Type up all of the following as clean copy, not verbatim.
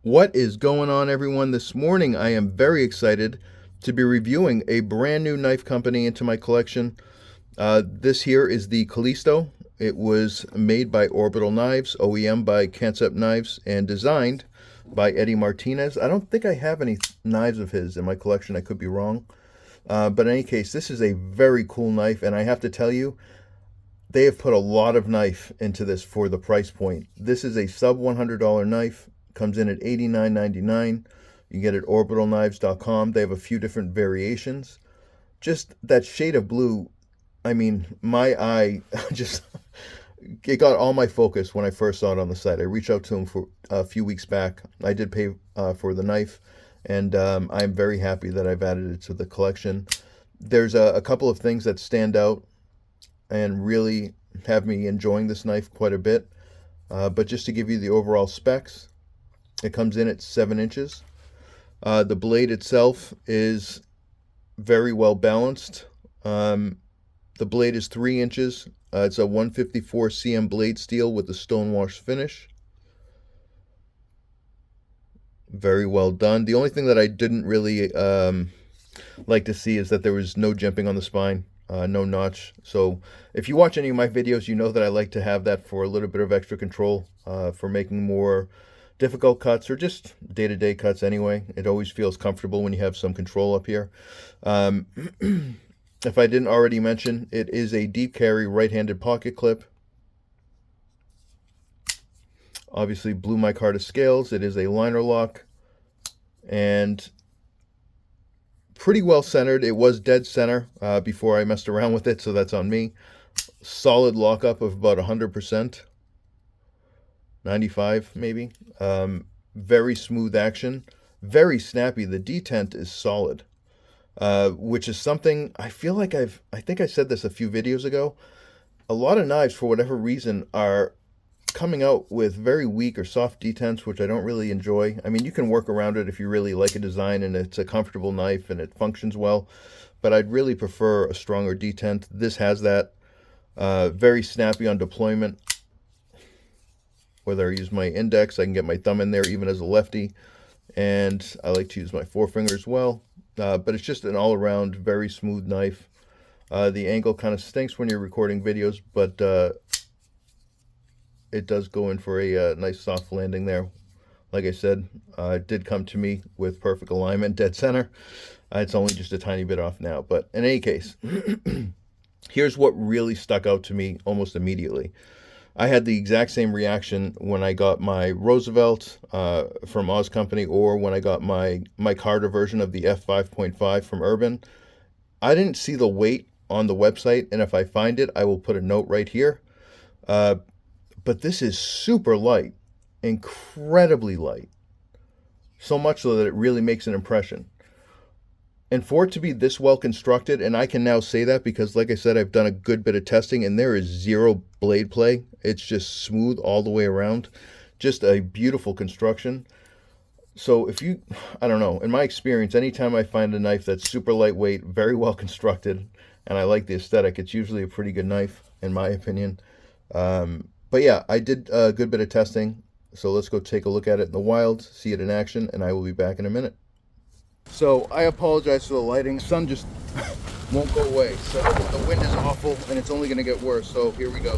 What is going on, everyone? This morning I am very excited to be reviewing a brand new knife company into my collection. This here is the Callisto. It was made by Orbital Knives, OEM by Kansept Knives, and designed by Eddy Martinez. I don't think I have any knives of his in my collection. I could be wrong. But in any case, this is a very cool knife, and I have to tell you, they have put a lot of knife into this for the price point. This is a sub $100 knife. Comes in at $89.99. You get it at orbitalknives.com. They have a few different variations. Just that shade of blue, I mean, my eye just, it got all my focus when I first saw it on the site. I reached out to him for a few weeks back. I did pay for the knife, and I'm very happy that I've added it to the collection. There's a couple of things that stand out and really have me enjoying this knife quite a bit. But just to give you the overall specs, it comes in at 7 inches. The blade itself is very well balanced. The blade is 3 inches. It's a 154 cm blade steel with a stonewash finish. Very well done. The only thing that I didn't really like to see is that there was no jimping on the spine. No notch. So if you watch any of my videos, you know that I like to have that for a little bit of extra control, for making more difficult cuts or just day-to-day cuts anyway. It always feels comfortable when you have some control up here. If I didn't already mention, it is a deep carry right-handed pocket clip. Obviously blue micarta scales. It is a liner lock and pretty well centered. It was dead center before I messed around with it, so that's on me. Solid lockup of about 100%, 95 maybe. Very smooth action, very snappy. The detent is solid, which is something I feel like I think I said this a few videos ago. A lot of knives, for whatever reason, are coming out with very weak or soft detents, which I don't really enjoy. I mean, you can work around it if you really like a design and it's a comfortable knife and it functions well, but I'd really prefer a stronger detent. This has that. Very snappy on deployment. Whether I use my index, I can get my thumb in there even as a lefty, and I like to use my forefinger as well. But it's just an all-around very smooth knife. The angle kind of stinks when you're recording videos, but it does go in for a nice soft landing there. Like I said, it did come to me with perfect alignment, dead center. It's only just a tiny bit off now, but in any case, here's what really stuck out to me almost immediately. I had the exact same reaction when I got my Roosevelt from Oz Company, or when I got my Micarta version of the F5.5 from Urban. I didn't see the weight on the website, and if I find it, I will put a note right here. But this is super light, incredibly light. So much so that it really makes an impression. And for it to be this well constructed, and I can now say that because, like I said, I've done a good bit of testing and there is zero blade play. It's just smooth all the way around. Just a beautiful construction. So if you, I don't know, in my experience, anytime I find a knife that's super lightweight, very well constructed, and I like the aesthetic, it's usually a pretty good knife, in my opinion. But yeah, I did a good bit of testing, so let's go take a look at it in the wild, see it in action, and I will be back in a minute. So I apologize for the lighting. The sun just won't go away, so the wind is awful, and it's only going to get worse, so here we go.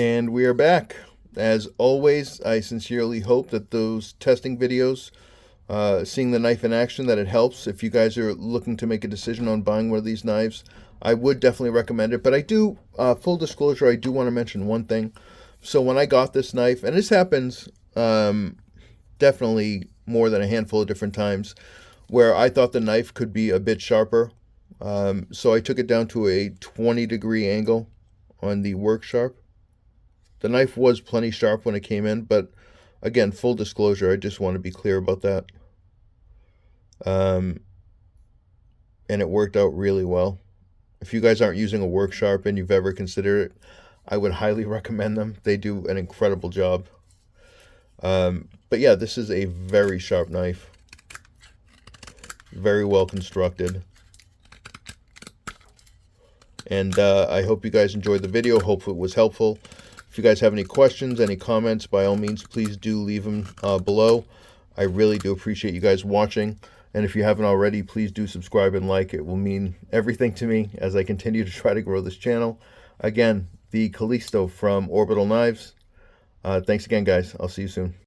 And we are back. As always, I sincerely hope that those testing videos, seeing the knife in action, that it helps. If you guys are looking to make a decision on buying one of these knives, I would definitely recommend it. But I do, full disclosure, I do want to mention one thing. So when I got this knife, and this happens definitely more than a handful of different times, where I thought the knife could be a bit sharper. So I took it down to a 20-degree angle on the work sharp. The knife was plenty sharp when it came in, but again, full disclosure, I just want to be clear about that. And it worked out really well. If you guys aren't using a work sharp and you've ever considered it, I would highly recommend them. They do an incredible job. But yeah, this is a very sharp knife. Very well constructed. And I hope you guys enjoyed the video. Hope it was helpful. If you guys have any questions, any comments, by all means, please do leave them below. I really do appreciate you guys watching. And if you haven't already, please do subscribe and like. It will mean everything to me as I continue to try to grow this channel. Again, the Callisto from Orbital Knives. Thanks again, guys. I'll see you soon.